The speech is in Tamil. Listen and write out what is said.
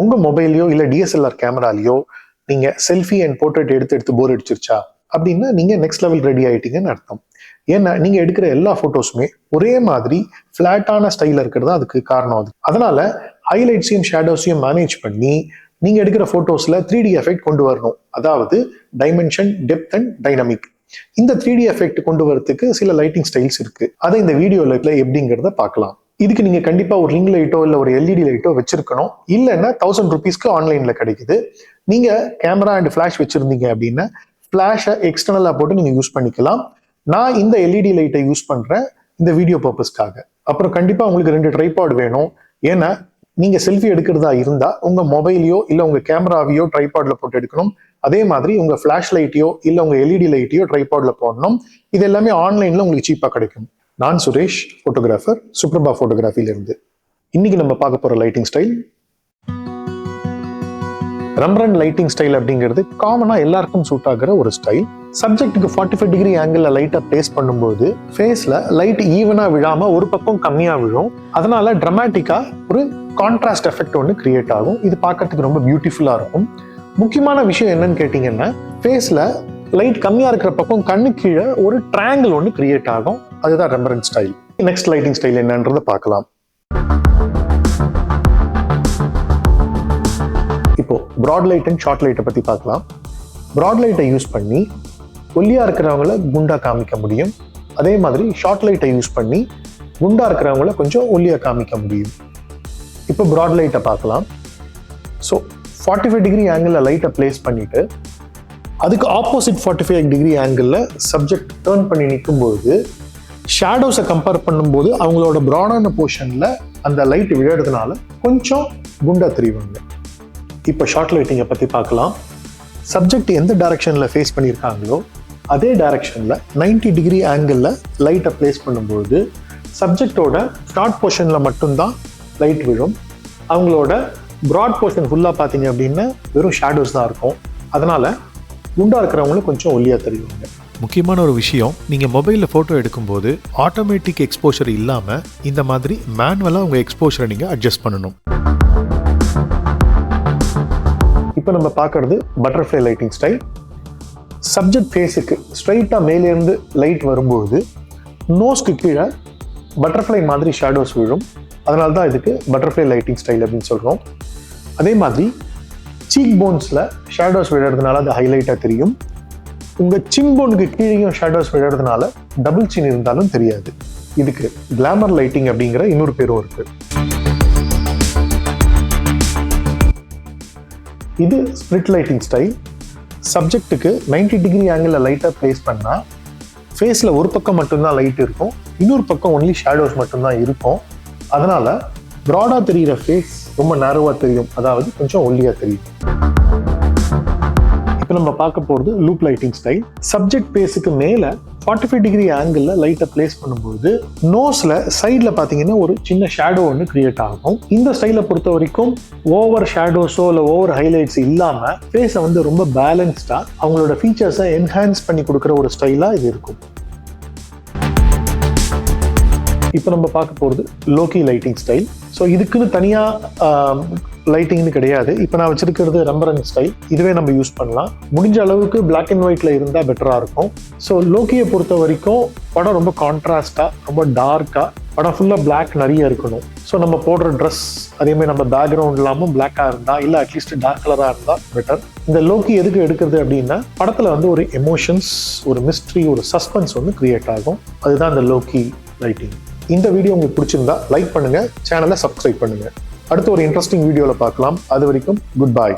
உங்க மொபைலையோ இல்லை டிஎஸ்எல்ஆர் கேமராலையோ நீங்க செல்ஃபி அண்ட் போர்ட்ரேட் எடுத்து போர் அடிச்சிருச்சா அப்படின்னா நீங்க நெக்ஸ்ட் லெவல் ரெடி ஆயிட்டீங்கன்னு அர்த்தம். ஏன்னா நீங்க எடுக்கிற எல்லா போட்டோஸுமே ஒரே மாதிரி ஃபிளாட்டான ஸ்டைல இருக்கிறது அதுக்கு காரணம். அதனால ஹைலைட்ஸையும் ஷேடோஸையும் மேனேஜ் பண்ணி நீங்க எடுக்கிற போட்டோஸ்ல 3D எஃபெக்ட் கொண்டு வரணும். அதாவது டைமென்ஷன், டெப்த் அண்ட் டைனமிக். இந்த 3D எஃபெக்ட் கொண்டு வரதுக்கு சில லைட்டிங் ஸ்டைல்ஸ் இருக்கு. அதை இந்த வீடியோல எப்படிங்கிறத பார்க்கலாம். இதுக்கு நீங்க கண்டிப்பா ஒரு ரிங் லைட்டோ இல்லை ஒரு எல்இடி லைட்டோ வச்சிருக்கணும். இல்லைன்னா 1000 rupeesக்கு ஆன்லைன்ல கிடைக்குது. நீங்க கேமரா அண்ட் ஃபிளாஷ் வச்சிருந்தீங்க அப்படின்னா ஃபிளாஷை எக்ஸ்டர்னலா போட்டு நீங்க யூஸ் பண்ணிக்கலாம். நான் இந்த எல்இடி லைட்டை யூஸ் பண்றேன் இந்த வீடியோ பர்பஸ்க்காக. அப்புறம் கண்டிப்பா உங்களுக்கு 2 ட்ரைபாட் வேணும். ஏன்னா நீங்க செல்ஃபி எடுக்கிறதா இருந்தா உங்க மொபைலையோ இல்லை உங்க கேமராவையோ ட்ரைபாட்ல போட்டு எடுக்கணும். அதே மாதிரி உங்க ஃபிளாஷ் லைட்டையோ இல்லை உங்க எல்இடி லைட்டையோ ட்ரைபாட்ல போடணும். இது எல்லாமே ஆன்லைன்ல உங்களுக்கு சீப்பா கிடைக்கும். நான் சுரேஷ், போட்டோகிராஃபர், சுப்ரபா போட்டோகிராஃபில இருந்து. இன்னைக்கு நம்ம பார்க்க போற லைட்டிங் ஸ்டைல் ரெம்பரண்ட் லைட்டிங் ஸ்டைல் அப்படிங்கிறது காமனா எல்லாருக்கும் சூட் ஆகிற ஒரு ஸ்டைல். சப்ஜெக்ட்டுக்கு 45 டிகிரி ஆங்கிள் லைட்டை பிளேஸ் பண்ணும்போது ஃபேஸ்ல லைட் ஈவனா விழாம ஒரு பக்கம் கம்மியா விழும். அதனால டிராமாட்டிக்கா ஒரு கான்ட்ராஸ்ட் எஃபெக்ட் ஒன்று கிரியேட் ஆகும். இது பார்க்கறதுக்கு ரொம்ப பியூட்டிஃபுல்லா இருக்கும். முக்கியமான விஷயம் என்னன்னு கேட்டீங்கன்னா ஃபேஸ்ல லைட் கம்மியா இருக்கிற பக்கம் கண்ணு கீழே ஒரு ட்ரையாங்கிள் ஒன்று கிரியேட் ஆகும். அதுதான் ரெம்பரண்ட் ஸ்டைல். நெக்ஸ்ட் லைட்டிங் ஸ்டைல் என்னன்றதை பார்க்கலாம். இப்போ பிராட் லைட் அண்ட் ஷார்ட் லைட்டை பத்தி பார்க்கலாம். பிராட் லைட்டை யூஸ் பண்ணி ஒல்லியா இருக்கிறவங்கள குண்டா காமிக்க முடியும். அதே மாதிரி ஷார்ட் லைட்டை யூஸ் பண்ணி குண்டா இருக்கிறவங்கள கொஞ்சம் ஒல்லியா காமிக்க முடியும். இப்போ பிராட் லைட்டை பார்க்கலாம். ஸோ 45 டிகிரி ஆங்கிள் லைட்டை பிளேஸ் பண்ணிட்டு அதுக்கு opposite 45 degree angle subject turn பண்ணி நிற்கும்போது ஷேடோஸை கம்பேர் பண்ணும்போது அவங்களோட ப்ராடான போர்ஷன்ல அந்த லைட் விழுறதுனால கொஞ்சம் குண்டா தெரிவாங்க. இப்போ ஷார்ட் லைட்டிங்கை பற்றி பார்க்கலாம். சப்ஜெக்ட் எந்த டைரக்ஷனில் ஃபேஸ் பண்ணியிருக்காங்களோ அதே டைரக்ஷனில் 90 டிகிரி ஆங்கிளில் லைட்டை பிளேஸ் பண்ணும்போது சப்ஜெக்டோட ஷார்ட் போர்ஷனில் மட்டும்தான் லைட் விழும். அவங்களோட ப்ராட் போர்ஷன் ஃபுல்லாக பார்த்தீங்க அப்படின்னா வெறும் ஷேடோஸ் தான் இருக்கும். அதனால குண்டா இருக்கிறவங்களும் கொஞ்சம் ஒல்லியாக தெரியுவாங்க. முக்கியமான ஒரு விஷயம், நீங்கள் மொபைலில் ஃபோட்டோ எடுக்கும்போது ஆட்டோமேட்டிக் எக்ஸ்போஷர் இல்லாமல் இந்த மாதிரி மேனுவலாக உங்கள் எக்ஸ்போஷரை நீங்கள் அட்ஜஸ்ட் பண்ணணும். இப்போ நம்ம பார்க்கறது பட்டர்ஃப்ளை லைட்டிங் ஸ்டைல். சப்ஜெக்ட் ஃபேஸுக்கு ஸ்ட்ரைட்டாக மேலேருந்து லைட் வரும்போது நோஸ்க்கு கீழே பட்டர்ஃப்ளை மாதிரி ஷேடோஸ் விழும். அதனால தான் இதுக்கு பட்டர்ஃப்ளை லைட்டிங் ஸ்டைல் அப்படின்னு சொல்கிறோம். அதே மாதிரி சீக் போன்ஸில் ஷேடோஸ் விழுறதுனால அது ஹைலைட்டாக தெரியும். உங்கள் சின் போனுக்கு கீழேயும் ஷேடோஸ் விழுறதுனால டபுள் சின் இருந்தாலும் தெரியாது. இதுக்கு கிளாமர் லைட்டிங் அப்படிங்கிற இன்னொரு பேரும் இருக்கு. இது ஸ்பிளிட் லைட்டிங் ஸ்டைல். சப்ஜெக்ட்டுக்கு 90 டிகிரி ஆங்கிள் லைட்டை பிளேஸ் பண்ணால் ஃபேஸில் ஒரு பக்கம் மட்டும்தான் லைட் இருக்கும், இன்னொரு பக்கம் ஒன்லி ஷேடோஸ் மட்டும்தான் இருக்கும். அதனால ப்ராடாக தெரிகிற ஃபேஸ் ரொம்ப நேரோவாக தெரியும், அதாவது கொஞ்சம் ஒல்லியாக தெரியும். இப்போ நம்ம பார்க்க போகிறது லூப் லைட்டிங் ஸ்டைல். சப்ஜெக்ட் ஃபேஸுக்கு மேலே 45 டிகிரி ஆங்கிள் லைட்டை பிளேஸ் பண்ணும்போது நோஸில் சைடில் பார்த்தீங்கன்னா ஒரு சின்ன ஷேடோ ஒன்று கிரியேட் ஆகும். இந்த ஸ்டைலை பொறுத்த வரைக்கும் ஓவர் ஷேடோஸோ இல்லை ஓவர் ஹைலைட்ஸ் இல்லாமல் ஃபேஸை வந்து ரொம்ப பேலன்ஸ்டாக அவங்களோட ஃபீச்சர்ஸை என்ஹான்ஸ் பண்ணி கொடுக்குற ஒரு ஸ்டைலாக இது இருக்கும். இப்போ நம்ம பார்க்க போகிறது லோக்கி லைட்டிங் ஸ்டைல். ஸோ இதுக்குன்னு தனியாக லைட்டிங்னு கிடையாது. இப்போ நான் வச்சிருக்கிறது ரெம்பரண்ட் ஸ்டைல். இதுவே நம்ம யூஸ் பண்ணலாம். முடிஞ்ச அளவுக்கு பிளாக் அண்ட் ஒயிட்ல இருந்தால் பெட்டராக இருக்கும். ஸோ லோக்கியை பொறுத்த வரைக்கும் படம் ரொம்ப கான்ட்ராஸ்டாக, ரொம்ப டார்க்காக, படம் ஃபுல்லாக பிளாக் நிறைய இருக்கணும். ஸோ நம்ம போடுற ட்ரெஸ் அதேமாதிரி நம்ம பேக்ரவுண்ட் இல்லாமல் பிளாக்காக இருந்தால் இல்லை அட்லீஸ்ட் டார்க் கலராக இருந்தால் பெட்டர். இந்த லோக்கி எதுக்கு எடுக்கிறது அப்படின்னா படத்தில் வந்து ஒரு எமோஷன்ஸ், ஒரு மிஸ்ட்ரி, ஒரு சஸ்பென்ஸ் வந்து கிரியேட் ஆகும். அதுதான் இந்த லோக்கி லைட்டிங். இந்த வீடியோ உங்களுக்கு பிடிச்சிருந்தா லைக் பண்ணுங்க, சேனலை சப்ஸ்கிரைப் பண்ணுங்க. அடுத்து ஒரு இன்ட்ரெஸ்டிங் வீடியோவில் பார்க்கலாம். அது வரைக்கும் குட் பை.